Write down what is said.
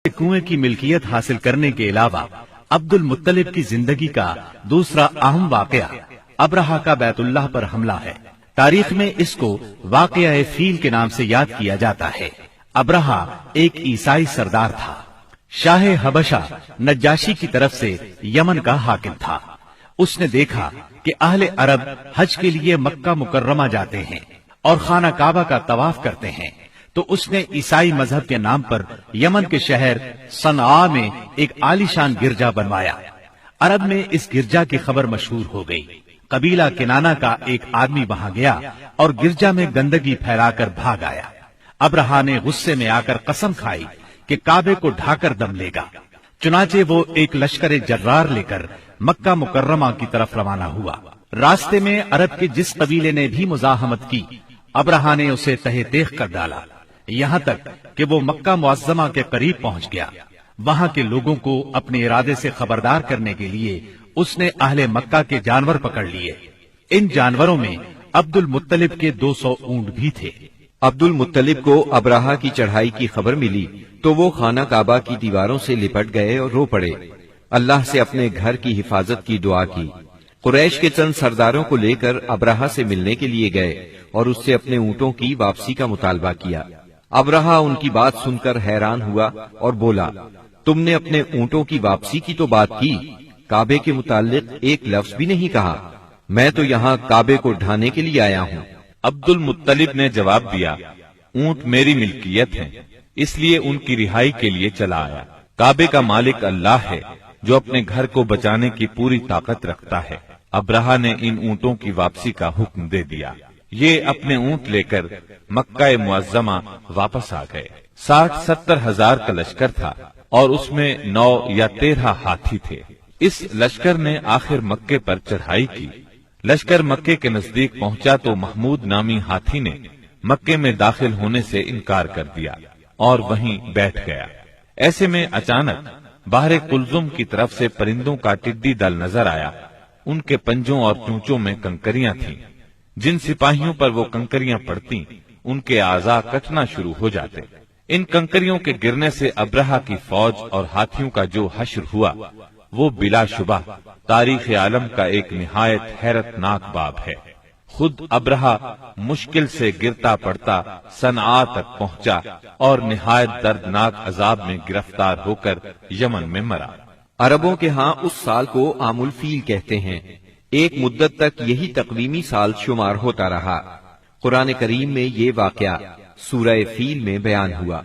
کنویں کی ملکیت حاصل کرنے کے علاوہ عبد المطلب کی زندگی کا دوسرا اہم واقعہ ابرہہ کا بیت اللہ پر حملہ ہے۔ تاریخ میں اس کو واقعہ فیل کے نام سے یاد کیا جاتا ہے۔ ابرہہ ایک عیسائی سردار تھا۔ شاہ حبشہ نجاشی کی طرف سے یمن کا حاکم تھا۔ اس نے دیکھا کہ اہل عرب حج کے لیے مکہ مکرمہ جاتے ہیں اور خانہ کعبہ کا طواف کرتے ہیں، تو اس نے عیسائی مذہب کے نام پر یمن کے شہر صنعاء میں ایک عالیشان گرجا بنوایا۔ عرب میں اس گرجا کی خبر مشہور ہو گئی۔ قبیلہ کنانہ کا ایک آدمی وہاں گیا اور گرجا میں گندگی پھیلا کر بھاگ آیا۔ ابرہہ نے غصے میں آ کر قسم کھائی کہ کعبے کو ڈھا کر دم لے گا۔ چنانچہ وہ ایک لشکر جرار لے کر مکہ مکرمہ کی طرف روانہ ہوا۔ راستے میں عرب کے جس قبیلے نے بھی مزاحمت کی، ابرہہ نے اسے تہہ تیغ کر ڈالا، یہاں تک کہ وہ مکہ معظمہ کے قریب پہنچ گیا۔ وہاں کے لوگوں کو اپنے ارادے سے خبردار کرنے کے لیے اس نے اہل مکہ کے جانور پکڑ لیے۔ ان جانوروں میں عبد المطلب کے 200 اونٹ بھی تھے۔ عبد المطلب کو ابرہہ کی چڑھائی کی خبر ملی تو وہ خانہ کعبہ کی دیواروں سے لپٹ گئے اور رو پڑے، اللہ سے اپنے گھر کی حفاظت کی دعا کی۔ قریش کے چند سرداروں کو لے کر ابرہہ سے ملنے کے لیے گئے اور اس سے اپنے اونٹوں کی واپسی کا مطالبہ کیا۔ ابرہہ ان کی بات سن کر حیران ہوا اور بولا، تم نے اپنے اونٹوں کی واپسی کی تو بات کی، کعبے کے متعلق ایک لفظ بھی نہیں کہا، میں تو یہاں کعبے کو ڈھانے کے لیے آیا ہوں۔ عبد المطلب نے جواب دیا، اونٹ میری ملکیت ہیں، اس لیے ان کی رہائی کے لیے چلا آیا۔ کعبے کا مالک اللہ ہے جو اپنے گھر کو بچانے کی پوری طاقت رکھتا ہے۔ ابرہہ نے ان اونٹوں کی واپسی کا حکم دے دیا۔ یہ اپنے اونٹ لے کر مکہ معظمہ واپس آ گئے۔ 60-70 ہزار کا لشکر تھا اور اس میں 9 یا 13 ہاتھی تھے۔ اس لشکر نے آخر مکے پر چڑھائی کی۔ لشکر مکے کے نزدیک پہنچا تو محمود نامی ہاتھی نے مکے میں داخل ہونے سے انکار کر دیا اور وہیں بیٹھ گیا۔ ایسے میں اچانک باہر کلزم کی طرف سے پرندوں کا ٹڈی دل نظر آیا۔ ان کے پنجوں اور چونچوں میں کنکریاں تھیں۔ جن سپاہیوں پر وہ کنکریاں پڑتی ان کے اعضاء کٹنا شروع ہو جاتے۔ ان کنکریوں کے گرنے سے ابرہہ کی فوج اور ہاتھیوں کا جو حشر ہوا وہ بلا شبہ تاریخ عالم کا ایک نہایت حیرت ناک باب ہے۔ خود ابرہہ مشکل سے گرتا پڑتا صنعاء تک پہنچا اور نہایت دردناک عذاب میں گرفتار ہو کر یمن میں مرا۔ عربوں کے ہاں اس سال کو عام الفیل کہتے ہیں۔ ایک مدت تک یہی تقویمی سال شمار ہوتا رہا۔ قرآن کریم میں یہ واقعہ سورہ فیل میں بیان ہوا۔